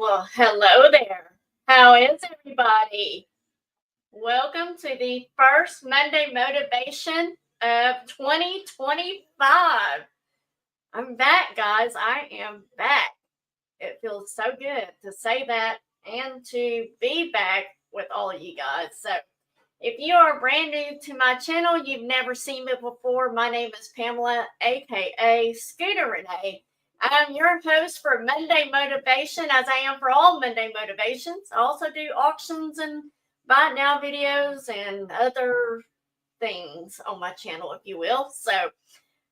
Well, hello there. How is everybody? Welcome to the first Monday motivation of 2025. I'm back, guys. I am back. It feels so good to say that and to be back with all of you guys. So, if you are brand new to my channel, you've never seen me before, my name is Pamela, aka Scooterrenee. I'm your host for Monday Motivation, as I am for all Monday Motivations. I also do auctions and buy it now videos and other things on my channel, if you will. So,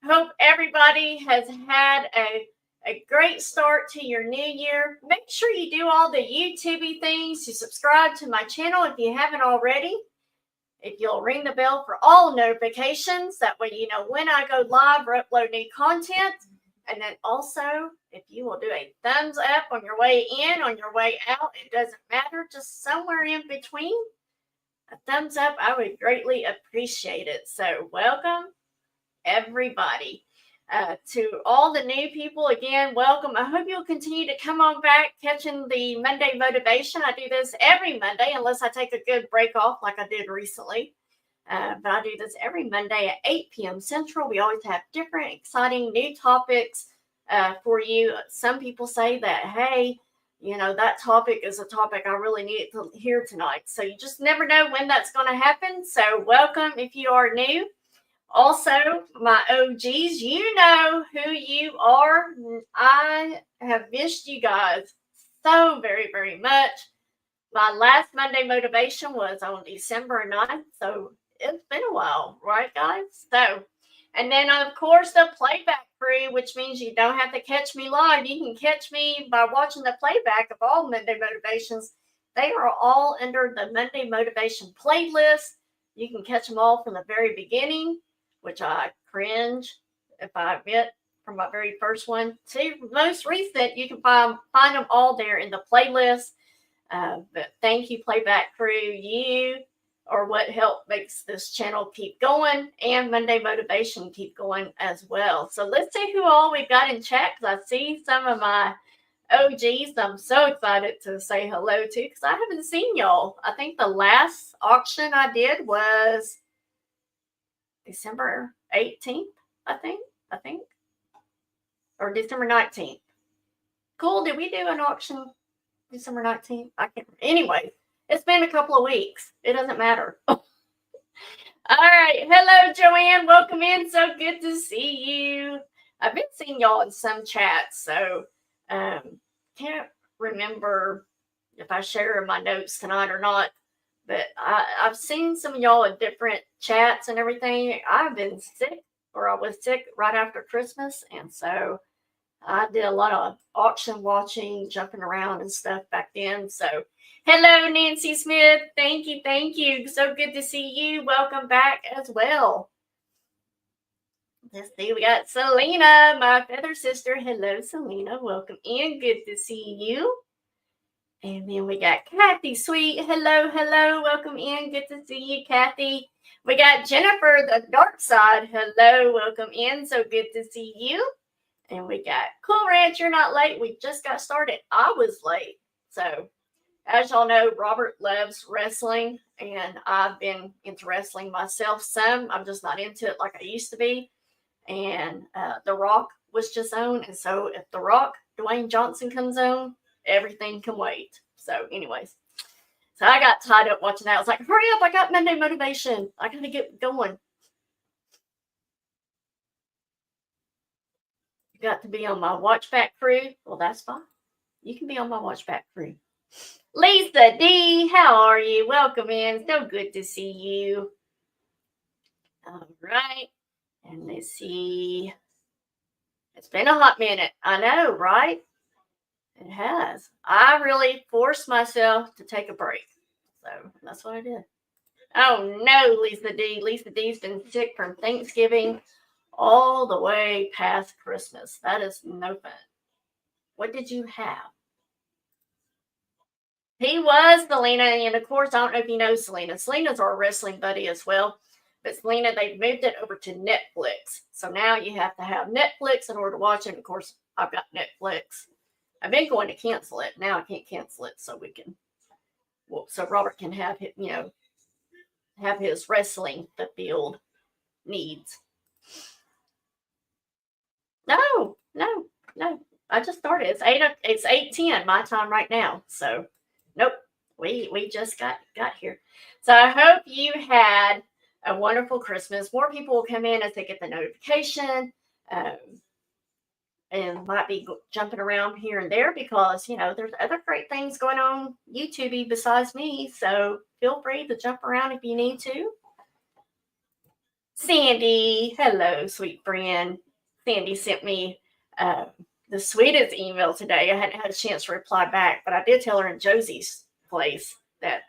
hope everybody has had a great start to your new year. Make sure you do all the YouTubey things to subscribe to my channel if you haven't already. If you'll ring the bell for all notifications, that way you know when I go live or upload new content. And then also, if you will do a thumbs up on your way in, on your way out, it doesn't matter, just somewhere in between, a thumbs up, I would greatly appreciate it. So welcome, everybody. To all the new people, again, welcome. I hope you'll continue to come on back, catching the Monday motivation. I do this every Monday, unless I take a good break off like I did recently. But I do this every Monday at 8 p.m. Central. We always have different, exciting new topics for you. Some people say that, hey, you know, that topic is a topic I really need to hear tonight. So you just never know when that's going to happen. So welcome if you are new. Also, my OGs, you know who you are. I have missed you guys so very, very much. My last Monday motivation was on December 9th, so it's been a while, right, guys? So, and then, of course, the playback crew, which means you don't have to catch me live. You can catch me by watching the playback of all Monday motivations. They are all under the Monday motivation playlist. You can catch them all from the very beginning, which I cringe, if I admit, from my very first one to most recent. You can find them all there in the playlist. But thank you, playback crew. You are what help makes this channel keep going and Monday motivation keep going as well. So let's see who all we've got in chat, because I see some of my OGs I'm so excited to say hello to, because I haven't seen y'all. I think the last auction I did was December 18th, I think, or December 19th. Cool. Did we do an auction December 19th? I can't remember. Anyway, it's been a couple of weeks. It doesn't matter. All right. Hello, Joanne. Welcome in. So good to see you. I've been seeing y'all in some chats, so can't remember if I share my notes tonight or not. But I've seen some of y'all in different chats and everything. I've been sick, or I was sick right after Christmas. And so I did a lot of auction watching, jumping around and stuff back then. So hello, Nancy Smith. Thank you. Thank you. So good to see you. Welcome back as well. Let's see. We got Selena, my feather sister. Hello, Selena. Welcome in. Good to see you. And then we got Kathy Sweet. Hello, hello. Welcome in. Good to see you, Kathy. We got Jennifer, the dark side. Hello, welcome in. So good to see you. And we got Cool Ranch. You're not late. We just got started. I was late. So as y'all know, Robert loves wrestling. And I've been into wrestling myself some. I'm just not into it like I used to be. And The Rock was just on. And so if The Rock, Dwayne Johnson comes on, everything can wait. So anyways, so I got tied up watching that. I was like, hurry up, I got Monday motivation. I gotta get going. You got to be on my watch back crew. Well, that's fine. You can be on my watch back crew. Lisa D, how are you? Welcome in. So good to see you. All right. And let's see. It's been a hot minute. I know, right? It has. I really forced myself to take a break. So that's what I did. Oh no, Lisa D. Lisa D's been sick from Thanksgiving all the way past Christmas. That is no fun. What did you have? He was Selena, and of course, I don't know if you know Selena. Selena's our wrestling buddy as well. But Selena, they've moved it over to Netflix. So now you have to have Netflix in order to watch it. Of course, I've got Netflix. I've been going to cancel it. Now I can't cancel it, so so Robert can have his, have his wrestling fulfilled needs. No. I just started. It's 8:10 my time right now. So nope. We just got here. So I hope you had a wonderful Christmas. More people will come in as they get the notification. And might be jumping around here and there because, there's other great things going on YouTube besides me. So feel free to jump around if you need to. Sandy, hello, sweet friend. Sandy sent me the sweetest email today. I hadn't had a chance to reply back, but I did tell her in Josie's place that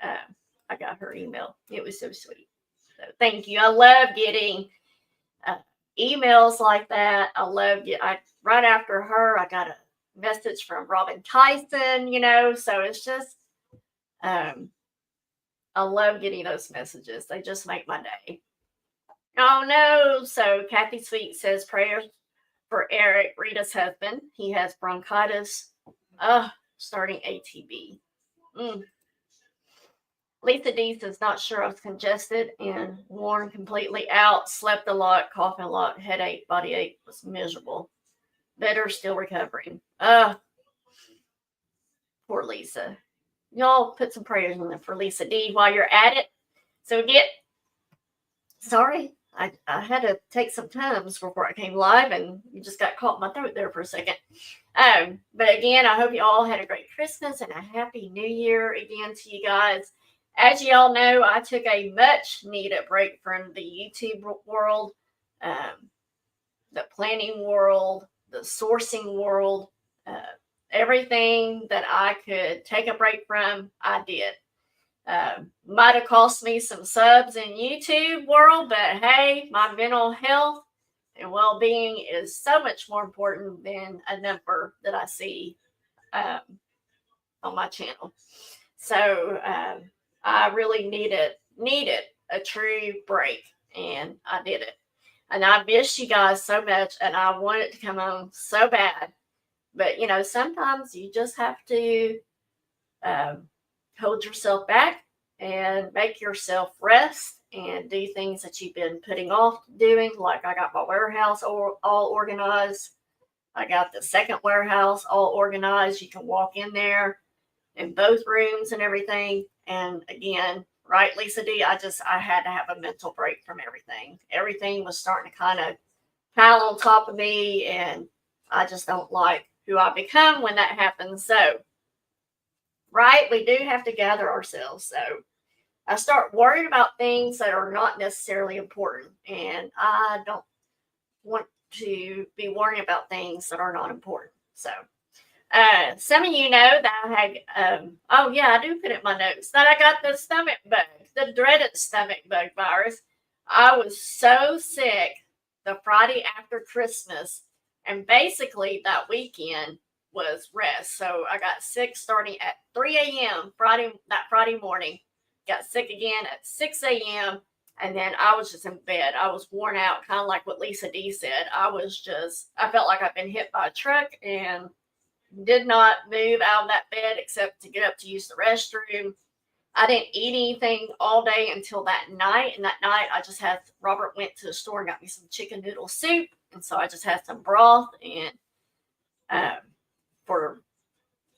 I got her email. It was so sweet. So thank you. I love getting emails like that. I love it. Right after her, I got a message from Robin Tyson, so it's just, I love getting those messages. They just make my day. Oh no. So Kathy Sweet says prayers for Eric, Rita's husband. He has bronchitis, starting ATB. Lisa D says, not sure I was congested and worn completely out, slept a lot, coughing a lot, headache, body ache, was miserable. Better, still recovering. Poor Lisa. Y'all put some prayers in there for Lisa D while you're at it. So sorry, I had to take some Tums before I came live, and you just got caught in my throat there for a second. But again, I hope you all had a great Christmas and a happy New Year again to you guys. As you all know, I took a much needed break from the YouTube world, the planning world, the sourcing world, everything that I could take a break from, I did. Might have cost me some subs in YouTube world, but hey, my mental health and well-being is so much more important than a number that I see on my channel. So I really needed a true break, and I did it. And I miss you guys so much, and I wanted to come on so bad. But, sometimes you just have to hold yourself back and make yourself rest and do things that you've been putting off doing. Like I got my warehouse all organized. I got the second warehouse all organized. You can walk in there in both rooms and everything. And again, right, Lisa D, I had to have a mental break from everything. Everything was starting to kind of pile on top of me, and I just don't like who I become when that happens. So, right, we do have to gather ourselves. So I start worrying about things that are not necessarily important, and I don't want to be worrying about things that are not important. So some of you know that I had, I do put it in my notes that I got the stomach bug, the dreaded stomach bug virus. I was so sick the Friday after Christmas, and basically that weekend was rest. So I got sick starting at 3 a.m. Friday morning, got sick again at 6 a.m. And then I was just in bed. I was worn out, kind of like what Lisa D said. I felt like I've been hit by a truck and did not move out of that bed except to get up to use the restroom. I didn't eat anything all day until that night. And that night Robert went to the store and got me some chicken noodle soup. And so I just had some broth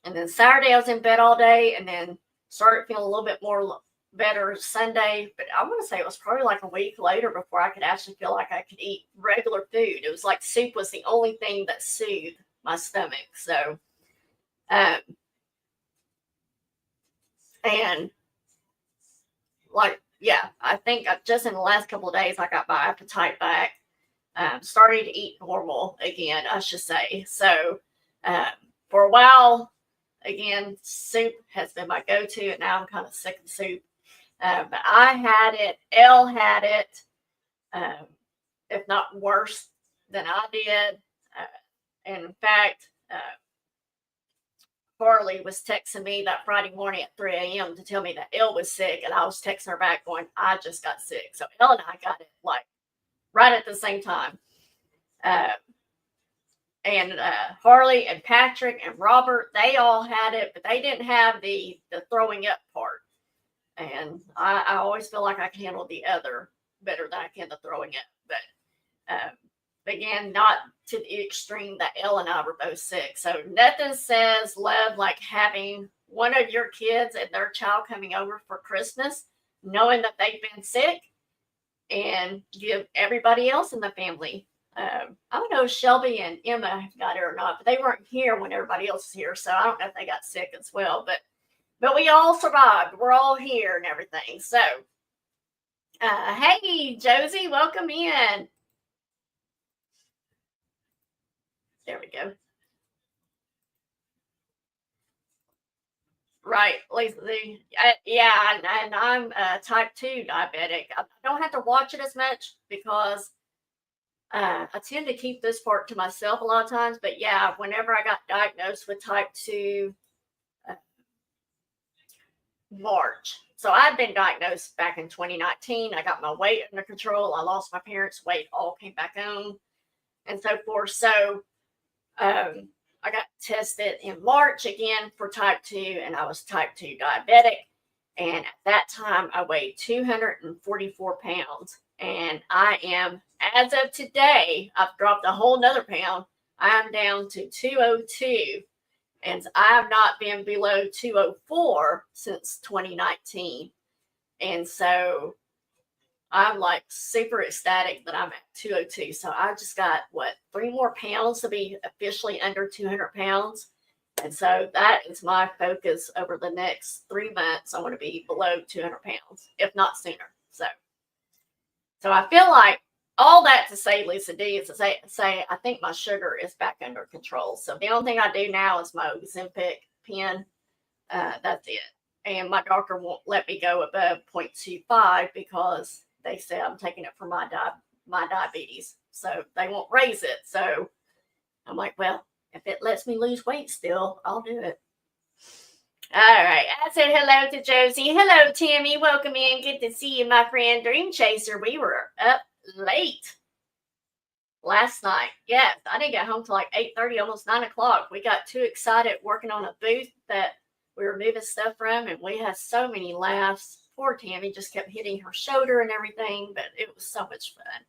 and then Saturday I was in bed all day and then started feeling a little bit more better Sunday. But I want to say it was probably like a week later before I could actually feel like I could eat regular food. It was like soup was the only thing that soothed my stomach. So, I think just in the last couple of days, I got my appetite back, starting to eat normal again, I should say. So, for a while, again, soup has been my go-to, and now I'm kind of sick of soup. But I had it, Elle had it, if not worse than I did. And in fact, Farley was texting me that Friday morning at 3 a.m. to tell me that Elle was sick, and I was texting her back going, I just got sick. So Elle and I got it like right at the same time. and Harley and Patrick and Robert, they all had it, but they didn't have the throwing up part. And I always feel like I can handle the other better than I can the throwing up. But again, not to the extreme that Elle and I were both sick. So nothing says love like having one of your kids and their child coming over for Christmas, knowing that they've been sick, and give everybody else in the family. I don't know if Shelby and Emma got it or not, but they weren't here when everybody else was here. So I don't know if they got sick as well. But we all survived. We're all here and everything. So, hey, Josie, welcome in. There we go. Right, Lisa. Yeah, and I'm type 2 diabetic. I don't have to watch it as much because I tend to keep this part to myself a lot of times. But yeah, whenever I got diagnosed with type 2, March. So I'd been diagnosed back in 2019. I got my weight under control. I lost my parents' weight, all came back on, and so forth. So I got tested in March again for type 2, and I was type 2 diabetic. And at that time, I weighed 244 pounds. And I am, as of today, I've dropped a whole nother pound. I'm down to 202. And I have not been below 204 since 2019. And so I'm like super ecstatic that I'm at 202. So I just got 3 more pounds to be officially under 200 pounds. And so that is my focus over the next 3 months. I want to be below 200 pounds, if not sooner. So I feel like all that to say, Lisa D, is to say I think my sugar is back under control. So the only thing I do now is my Ozempic pen. That's it. And my doctor won't let me go above 0.25 because they say I'm taking it for my diabetes. So they won't raise it. So I'm like, well, if it lets me lose weight still, I'll do it. All right. I said hello to Josie. Hello, Tammy. Welcome in. Good to see you, my friend. Dream Chaser. We were up late last night. Yes, I didn't get home till like 8:30, almost 9 o'clock. We got too excited working on a booth that we were moving stuff from, and we had so many laughs. Poor Tammy just kept hitting her shoulder and everything, but it was so much fun.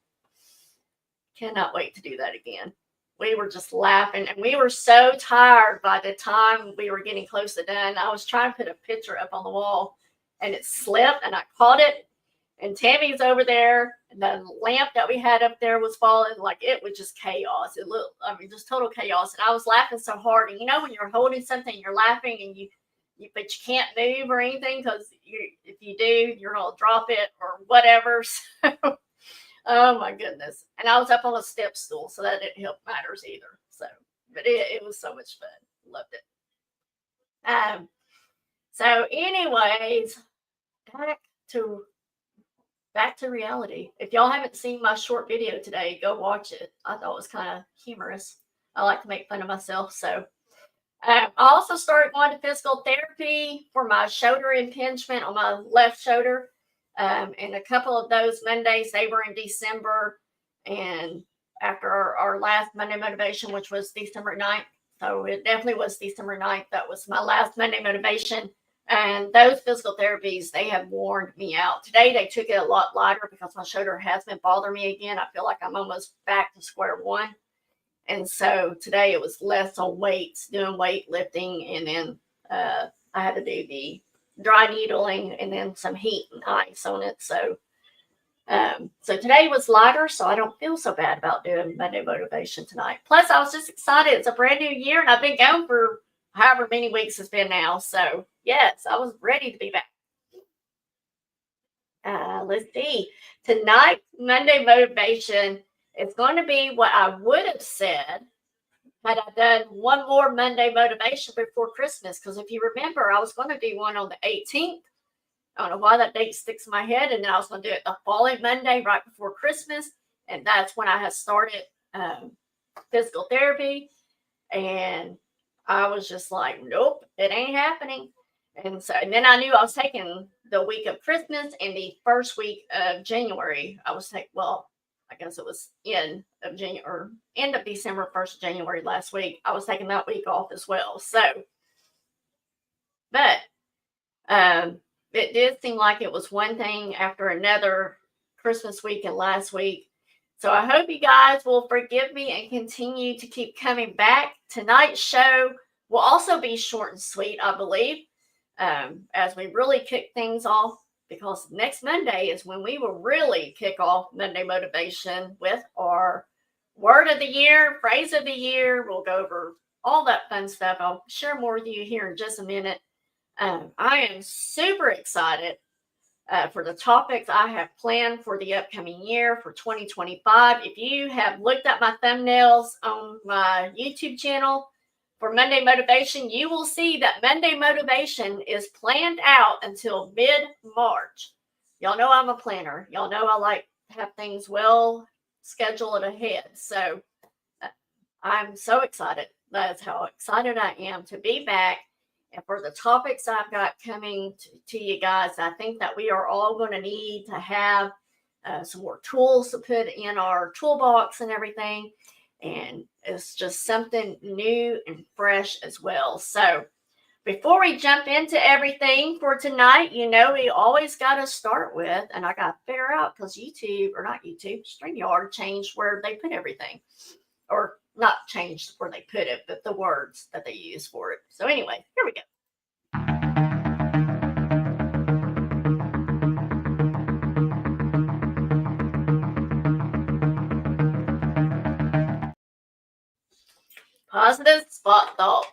Cannot wait to do that again. We were just laughing, and we were so tired by the time we were getting close to done. I was trying to put a picture up on the wall, and it slipped, and I caught it, and Tammy's over there, and the lamp that we had up there was falling. Like, it was just chaos. It looked, just total chaos, and I was laughing so hard. And when you're holding something, you're laughing, and but you can't move or anything because if you do, you're going to drop it or whatever. So, oh my goodness. And I was up on a step stool, so that didn't help matters either. So, but it was so much fun. Loved it. So anyways, back to reality. If y'all haven't seen my short video today, go watch it. I thought it was kind of humorous. I like to make fun of myself. So I also started going to physical therapy for my shoulder impingement on my left shoulder. And a couple of those Mondays, they were in December, and after our last Monday motivation, which was December 9th. So it definitely was December 9th. That was my last Monday motivation. And those physical therapies, they have worn me out. Today, they took it a lot lighter because my shoulder has been bothering me again. I feel like I'm almost back to square one. And so today it was less on weights, doing weightlifting, and then I had to do the dry needling and then some heat and ice on it. So today was lighter, so I don't feel so bad about doing Monday motivation tonight. Plus, I was just excited. It's a brand new year, and I've been going for however many weeks it's been now. So yes, I was ready to be back. Let's see. Tonight, Monday motivation is going to be what I would have said had I done one more Monday motivation before Christmas. Because if you remember, I was going to do one on the 18th. I don't know why that date sticks in my head. And then I was going to do it the following Monday right before Christmas. And that's when I had started physical therapy. And I was just like, nope, it ain't happening. And then I knew I was taking the week of Christmas and the first week of January. I was taking, I guess it was end of January or end of December, 1st of January last week. I was taking that week off as well. So, but it did seem like it was one thing after another, Christmas week and last week. So I hope you guys will forgive me and continue to keep coming back. Tonight's show will also be short and sweet, I believe, as we really kick things off, because next Monday is when we will really kick off Monday Motivation with our word of the year, phrase of the year. We'll go over all that fun stuff. I'll share more with you here in just a minute. I am super excited for the topics I have planned for the upcoming year for 2025. If you have looked at my thumbnails on my YouTube channel for Monday Motivation, you will see that Monday Motivation is planned out until mid-March. Y'all know I'm a planner. Y'all know I like to have things well scheduled ahead. So I'm so excited. That's how excited I am to be back. And for the topics I've got coming to you guys, I think that we are all going to need to have some more tools to put in our toolbox and everything. And it's just something new and fresh as well. So before we jump into everything for tonight, we always got to start with, and I got to figure out because StreamYard changed where they put everything. Or not changed where they put it, but the words that they use for it. So anyway, here we go. Positive spot thought.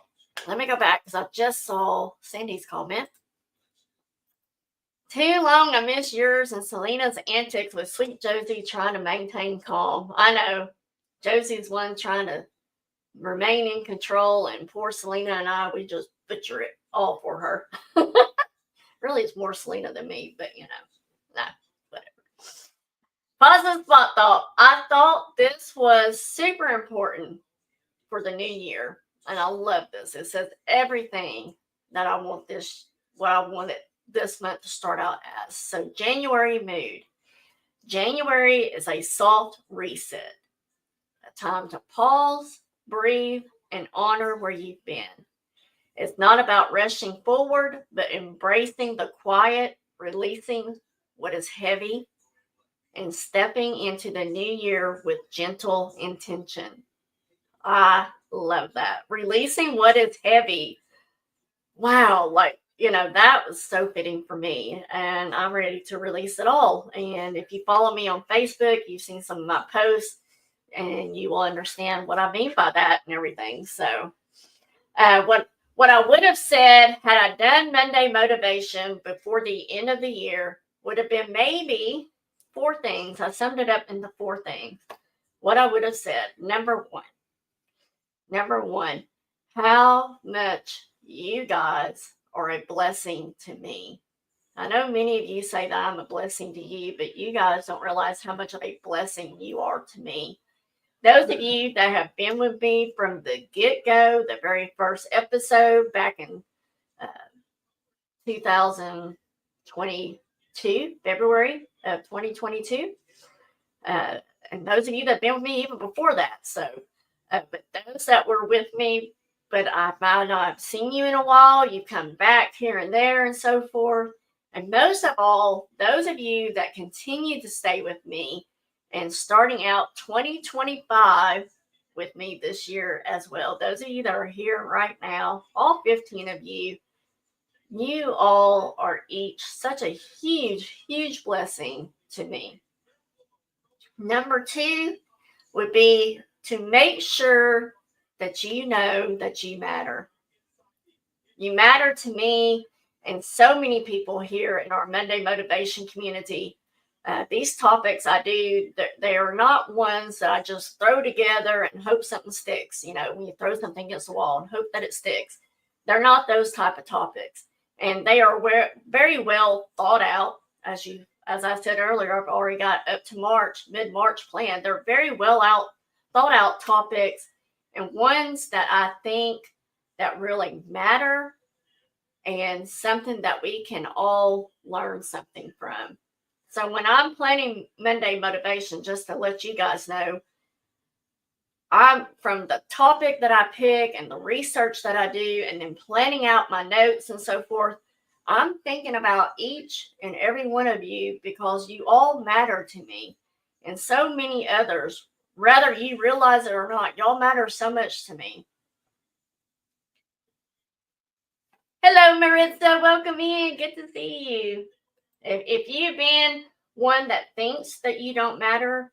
Let me go back because I just saw Sandy's comment. Too long I miss yours and Selena's antics with sweet Josie trying to maintain calm. I know. Josie's one trying to remain in control, and poor Selena and I, we just butcher it all for her. Really, it's more Selena than me, but whatever. Positive spot thought. I thought this was super important for the new year, and I love this. It says everything that I want what I wanted this month to start out as. So January mood. January is a soft reset. A time to pause, breathe, and honor where you've been. It's not about rushing forward, but embracing the quiet, releasing what is heavy, and stepping into the new year with gentle intention. I love that. Releasing what is heavy. Wow, that was so fitting for me, and I'm ready to release it all. And if you follow me on Facebook, you've seen some of my posts, and you will understand what I mean by that and everything. So what I would have said had I done Monday Motivation before the end of the year would have been maybe 4 things. I summed it up into 4 things. What I would have said, number one, how much you guys are a blessing to me. I know many of you say that I'm a blessing to you, but you guys don't realize how much of a blessing you are to me. Those of you that have been with me from the get-go, the very first episode back in 2022, February of 2022, and those of you that have been with me even before that. So, but those that were with me, but I might not have seen you in a while, you've come back here and there and so forth. And most of all, those of you that continue to stay with me and starting out 2025 with me this year as well. Those of you that are here right now, all 15 of you, you all are each such a huge, huge blessing to me. Number 2 would be to make sure that you know that you matter. You matter to me and so many people here in our Monday Motivation community. These topics I do, they are not ones that I just throw together and hope something sticks. When you throw something against the wall and hope that it sticks. They're not those type of topics. And they are very well thought out. As I said earlier, I've already got up to mid-March planned. They're very well thought out topics, and ones that I think that really matter and something that we can all learn something from. So when I'm planning Monday motivation, just to let you guys know, I'm from the topic that I pick and the research that I do, and then planning out my notes and so forth. I'm thinking about each and every one of you because you all matter to me, and so many others, whether you realize it or not. Y'all matter so much to me. Hello, Maritza. Welcome in. Good to see you. If you've been one that thinks that you don't matter,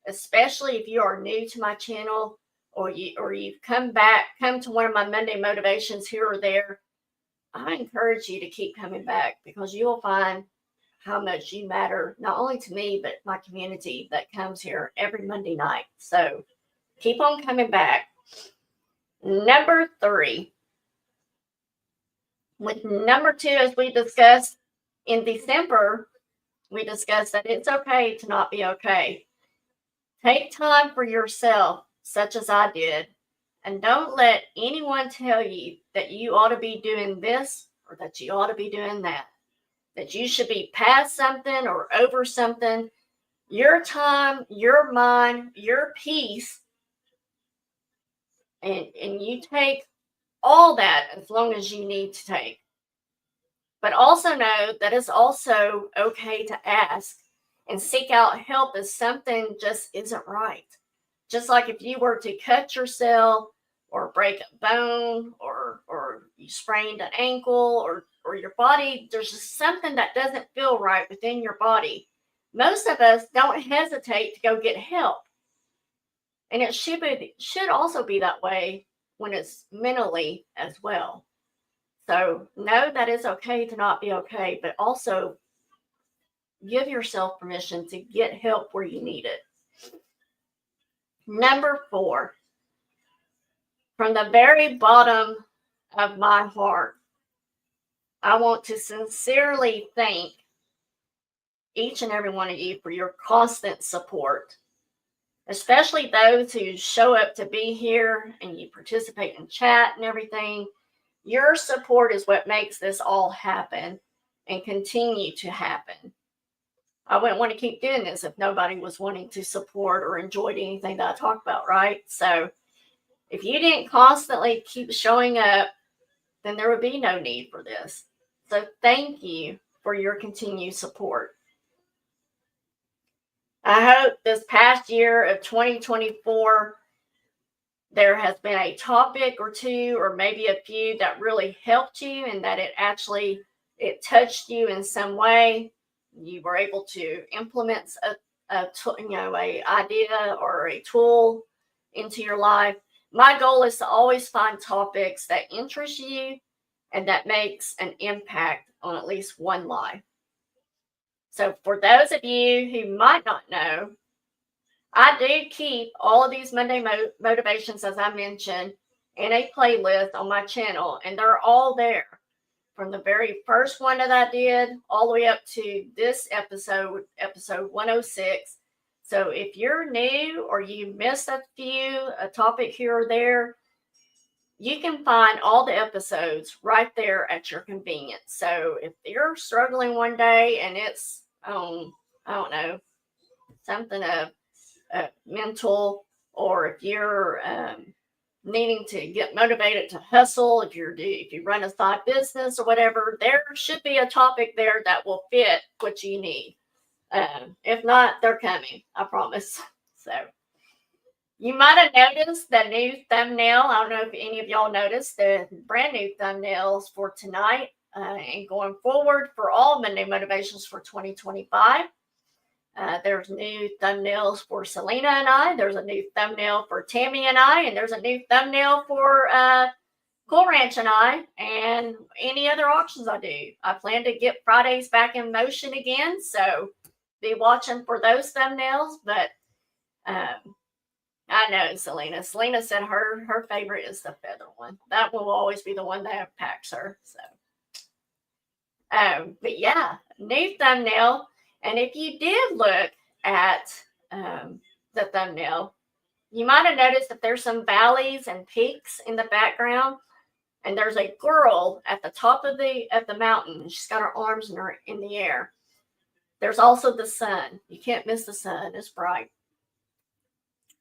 especially if you are new to my channel, or you've come to one of my Monday motivations here or there, I encourage you to keep coming back, because you'll find how much you matter, not only to me, but my community that comes here every Monday night. So keep on coming back. Number 3. With number 2, as we discussed in December, we discussed that it's okay to not be okay. Take time for yourself, such as I did, and don't let anyone tell you that you ought to be doing this or that you ought to be doing that you should be past something or over something. Your time, your mind, your peace, and you take all that as long as you need to take. But also know that it's also okay to ask and seek out help if something just isn't right. Just like if you were to cut yourself or break a bone, or you sprained an ankle, or your body, there's just something that doesn't feel right within your body. Most of us don't hesitate to go get help. And it should also be that way when it's mentally as well. So know that it's okay to not be okay, but also give yourself permission to get help where you need it. Number 4, from the very bottom of my heart, I want to sincerely thank each and every one of you for your constant support, especially those who show up to be here and you participate in chat and everything. Your support is what makes this all happen and continue to happen. I wouldn't want to keep doing this if nobody was wanting to support or enjoyed anything that I talk about, right? So if you didn't constantly keep showing up, then there would be no need for this. So thank you for your continued support. I hope this past year of 2024, there has been a topic or two, or maybe a few, that really helped you, and that it touched you in some way. You were able to implement a idea or a tool into your life. My goal is to always find topics that interest you and that makes an impact on at least one life. So for those of you who might not know, I do keep all of these Monday motivations, as I mentioned, in a playlist on my channel, and they're all there. From the very first one that I did all the way up to this episode 106. So if you're new or you missed a topic here or there, you can find all the episodes right there at your convenience. So if you're struggling one day and it's, I don't know, something of mental, or if you're needing to get motivated to hustle, if you run a side business or whatever, there should be a topic there that will fit what you need. If not, they're coming, I promise. So you might have noticed the new thumbnail. I don't know if any of y'all noticed the brand new thumbnails for tonight and going forward for all Monday motivations for 2025. There's new thumbnails for Selena and I. There's a new thumbnail for Tammy and I. And there's a new thumbnail for Cool Ranch and I, and any other auctions I do. I plan to get Fridays back in motion again, so be watching for those thumbnails. But I know Selena. Selena said her favorite is the feather one. That will always be the one that impacts her. So, but yeah, new thumbnail. And if you did look at the thumbnail, you might have noticed that there's some valleys and peaks in the background, and there's a girl at the top of the mountain. She's got her arms in the air. There's also the sun. You can't miss the sun. It's bright.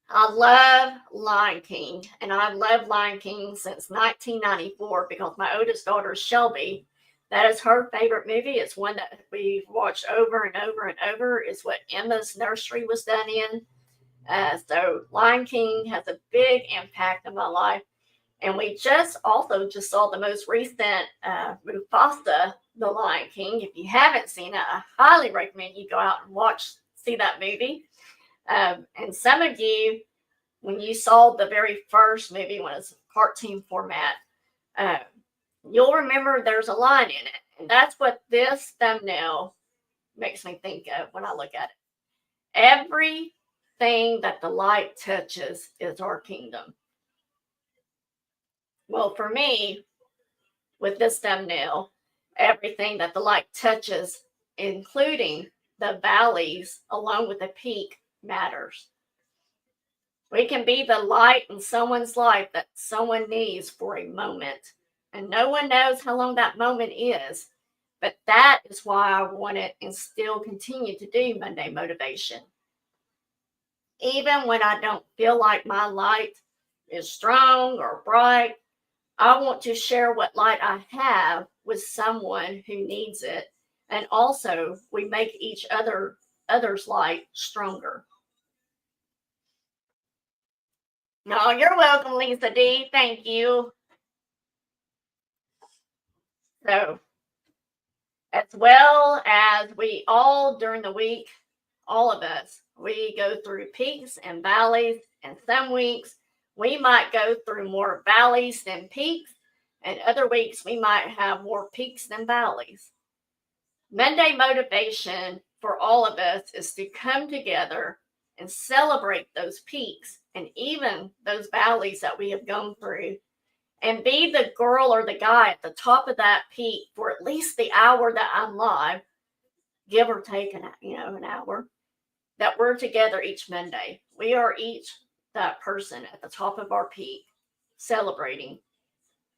I love Lion King, and I've loved Lion King since 1994 because my oldest daughter, Shelby, that is her favorite movie. It's one that we've watched over and over and over. It's what Emma's nursery was done in. So Lion King has a big impact in my life. And we just saw the most recent Mufasa, The Lion King. If you haven't seen it, I highly recommend you go out and see that movie. And some of you, when you saw the very first movie when it's cartoon format, you'll remember there's a line in it. And that's what this thumbnail makes me think of when I look at it. Everything that the light touches is our kingdom. Well, for me, with this thumbnail, everything that the light touches, including the valleys along with the peak, matters. We can be the light in someone's life that someone needs for a moment. And no one knows how long that moment is. But that is why I want it and still continue to do Monday Motivation. Even when I don't feel like my light is strong or bright, I want to share what light I have with someone who needs it. And also, we make each other's light stronger. No, you're welcome, Lisa D. Thank you. So, as well as we all during the week, all of us, we go through peaks and valleys, and some weeks we might go through more valleys than peaks, and other weeks we might have more peaks than valleys. Monday Motivation for all of us is to come together and celebrate those peaks and even those valleys that we have gone through, and be the girl or the guy at the top of that peak for at least the hour that I'm live, give or take an hour, that we're together each Monday. We are each that person at the top of our peak, celebrating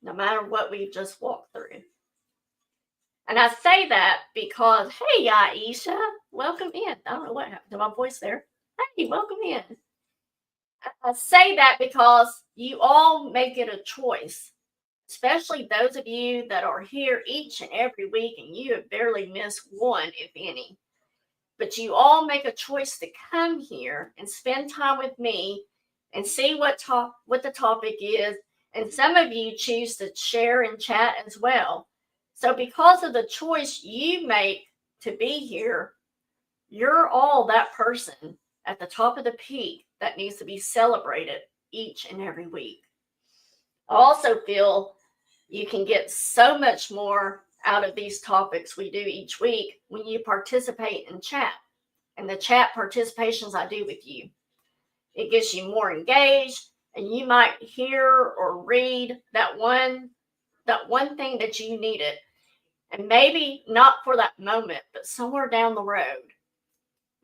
no matter what we've just walked through. And I say that because, hey, Aisha, welcome in. I don't know what happened to my voice there. Hey, welcome in. I say that because you all make it a choice, especially those of you that are here each and every week and you have barely missed one, if any. But you all make a choice to come here and spend time with me and see what the topic is. And some of you choose to share and chat as well. So because of the choice you make to be here, you're all that person at the top of the peak that needs to be celebrated each and every week. I also feel you can get so much more out of these topics we do each week when you participate in chat and the chat participations I do with you. It gets you more engaged, and you might hear or read that one thing that you needed, and maybe not for that moment, but somewhere down the road.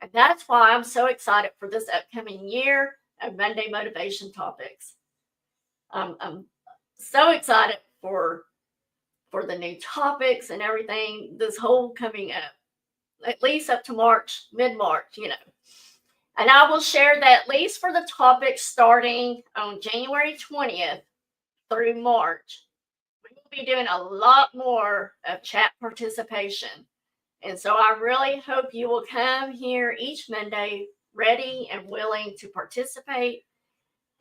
And that's why I'm so excited for this upcoming year of Monday Motivation topics. I'm so excited for the new topics and everything this whole coming up, at least up to March, mid-March, And I will share that at least for the topics starting on January 20th through March. We will be doing a lot more of chat participation. And so I really hope you will come here each Monday ready and willing to participate,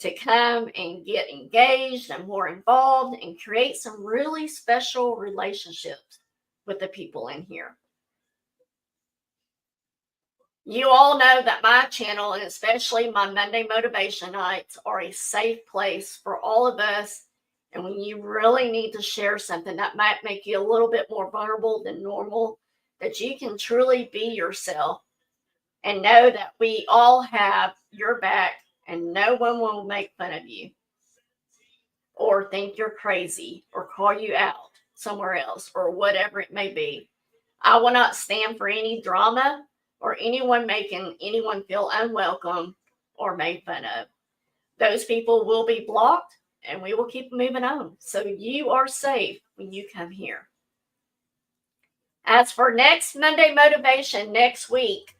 to come and get engaged and more involved and create some really special relationships with the people in here. You all know that my channel, and especially my Monday Motivation nights, are a safe place for all of us. And when you really need to share something that might make you a little bit more vulnerable than normal, that you can truly be yourself and know that we all have your back and no one will make fun of you or think you're crazy or call you out somewhere else or whatever it may be. I will not stand for any drama or anyone making anyone feel unwelcome or made fun of. Those people will be blocked and we will keep moving on. So you are safe when you come here. As for next Monday motivation next week,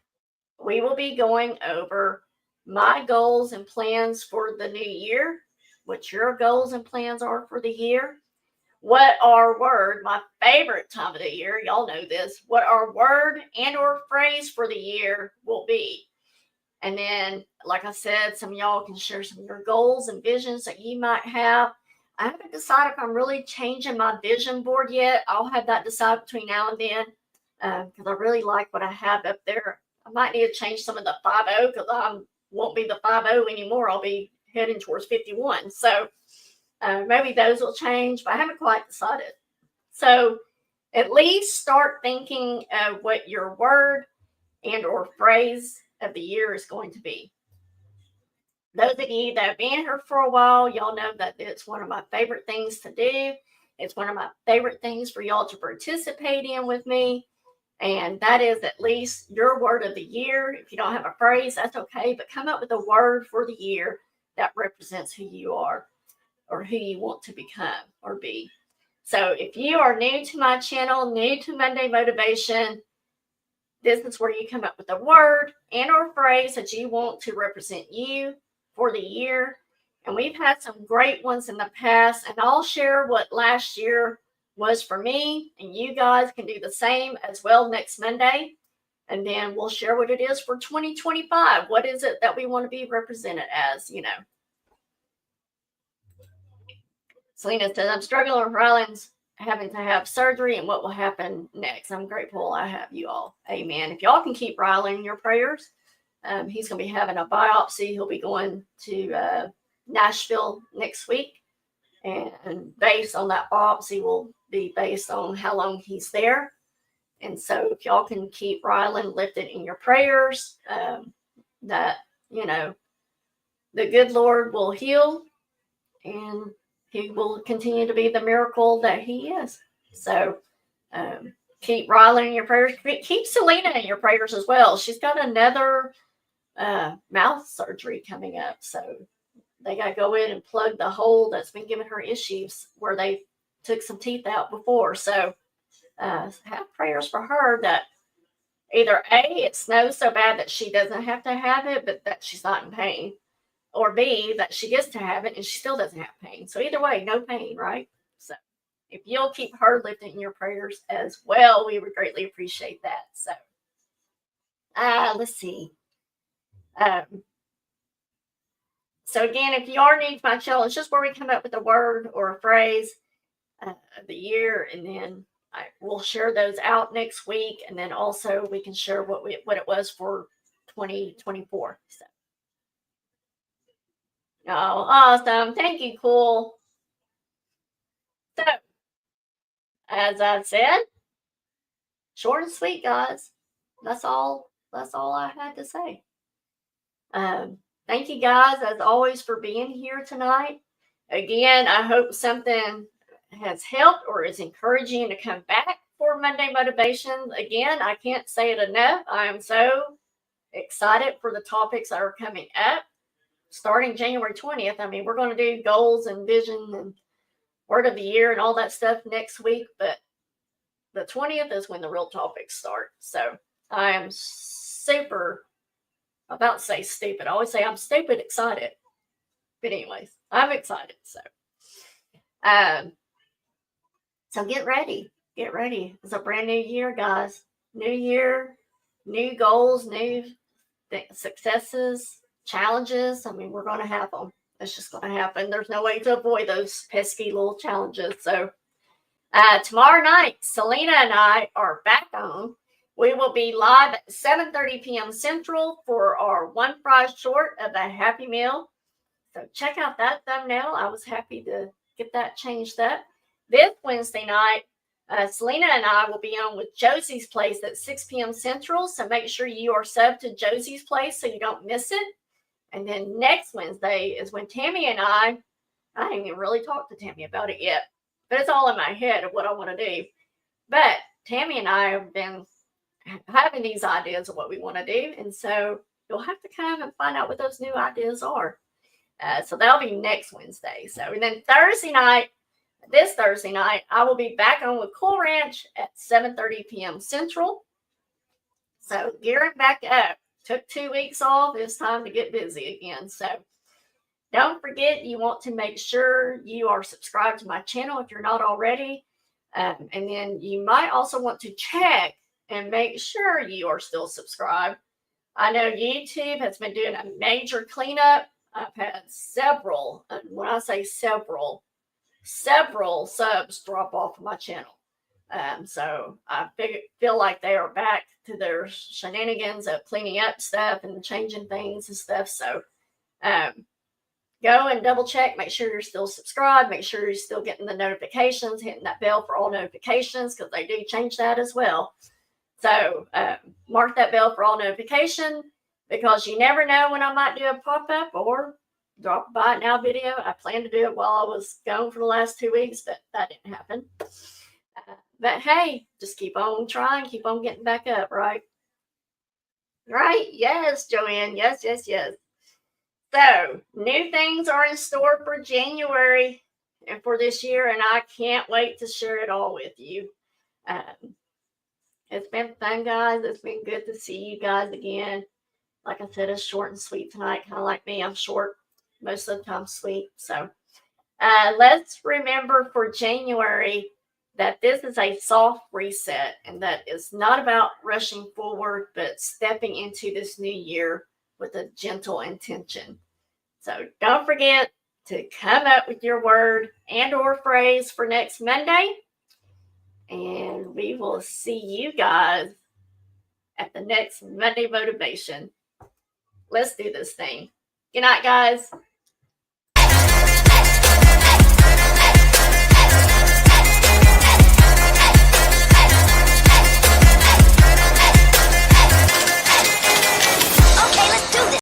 we will be going over my goals and plans for the new year, what your goals and plans are for the year, what our word, my favorite time of the year, y'all know this, what our word and or phrase for the year will be. And then, like I said, some of y'all can share some of your goals and visions that you might have. I haven't decided if I'm really changing my vision board yet. I'll have that decided between now and then because I really like what I have up there. I might need to change some of the 50 because I won't be the 50 anymore. I'll be heading towards 51. So maybe those will change, but I haven't quite decided. So at least start thinking of what your word and or phrase of the year is going to be. Those of you that have been here for a while, y'all know that it's one of my favorite things to do. It's one of my favorite things for y'all to participate in with me. And that is at least your word of the year. If you don't have a phrase, that's okay. But come up with a word for the year that represents who you are or who you want to become or be. So if you are new to my channel, new to Monday Motivation, this is where you come up with a word and or phrase that you want to represent you for the year. And we've had some great ones in the past, and I'll share what last year was for me, and you guys can do the same as well next Monday. And then we'll share what it is for 2025. What is it that we want to be represented as, you know? Selena says, I'm struggling with Ryland's having to have surgery and what will happen next. I'm grateful I have you all. Amen. If y'all can keep Ryland in your prayers, he's going to be having a biopsy. He'll be going to Nashville next week. And based on that biopsy will be based on how long he's there. And so if y'all can keep Ryland lifted in your prayers, that, you know, the good Lord will heal and he will continue to be the miracle that he is. So keep Ryland in your prayers. Keep Selena in your prayers as well. She's got another mouth surgery coming up. So they got to go in and plug the hole that's been giving her issues where they took some teeth out before. So have prayers for her that either A, it snows so bad that she doesn't have to have it, but that she's not in pain. Or B, that she gets to have it and she still doesn't have pain. So either way, no pain, right? So if you'll keep her lifted in your prayers as well, we would greatly appreciate that. So let's see. So again, if you are new to my channel, it's just where we come up with a word or a phrase of the year, and then we'll share those out next week, and then also we can share what it was for 2024. So. Oh, awesome. Thank you, Cool. So, as I said, short and sweet, guys. That's all I had to say. Thank you, guys, as always, for being here tonight. Again, I hope something has helped or is encouraging you to come back for Monday Motivation. Again, I can't say it enough. I am so excited for the topics that are coming up. Starting January 20th, I mean, we're going to do goals and vision and word of the year and all that stuff next week, but the 20th is when the real topics start. So I am super, I'm about to say stupid. I always say I'm stupid excited. But anyways, I'm excited. So get ready. Get ready. It's a brand new year, guys. New year, new goals, new successes, challenges. I mean, we're going to have them. It's just going to happen. There's no way to avoid those pesky little challenges. So tomorrow night, Selena and I are back on. We will be live at 7:30 p.m. Central for our one prize short of a Happy Meal. So check out that thumbnail. I was happy to get that changed up. This Wednesday night, Selena and I will be on with Josie's Place at 6 p.m. Central. So make sure you are subbed to Josie's Place so you don't miss it. And then next Wednesday is when Tammy and I haven't even really talked to Tammy about it yet, but it's all in my head of what I want to do. But Tammy and I have been having these ideas of what we want to do. And so you'll have to come and find out what those new ideas are. So that'll be next Wednesday. So, and then Thursday night, this Thursday night, I will be back on with Cool Ranch at 7:30 p.m. Central. So gearing back up. Took 2 weeks off. It's time to get busy again. So don't forget, you want to make sure you are subscribed to my channel if you're not already. And then you might also want to check and make sure you are still subscribed. I know YouTube has been doing a major cleanup. I've had several, and when I say several subs drop off of my channel. So I feel like they are back to their shenanigans of cleaning up stuff and changing things and stuff. So go and double check, make sure you're still subscribed, make sure you're still getting the notifications, hitting that bell for all notifications, because they do change that as well. So mark that bell for all notification, because you never know when I might do a pop-up or drop a buy it now video. I planned to do it while I was gone for the last 2 weeks, but that didn't happen. But hey, just keep on trying, keep on getting back up, right? Right? Yes, Joanne. Yes. So, new things are in store for January and for this year, and I can't wait to share it all with you. It's been fun, guys. It's been good to see you guys again. Like I said, it's short and sweet tonight, kind of like me. I'm short, most of the time sweet. So, let's remember for January that this is a soft reset, and that it's not about rushing forward, but stepping into this new year with a gentle intention. So don't forget to come up with your word and or phrase for next Monday. And we will see you guys at the next Monday Motivation. Let's do this thing. Good night, guys.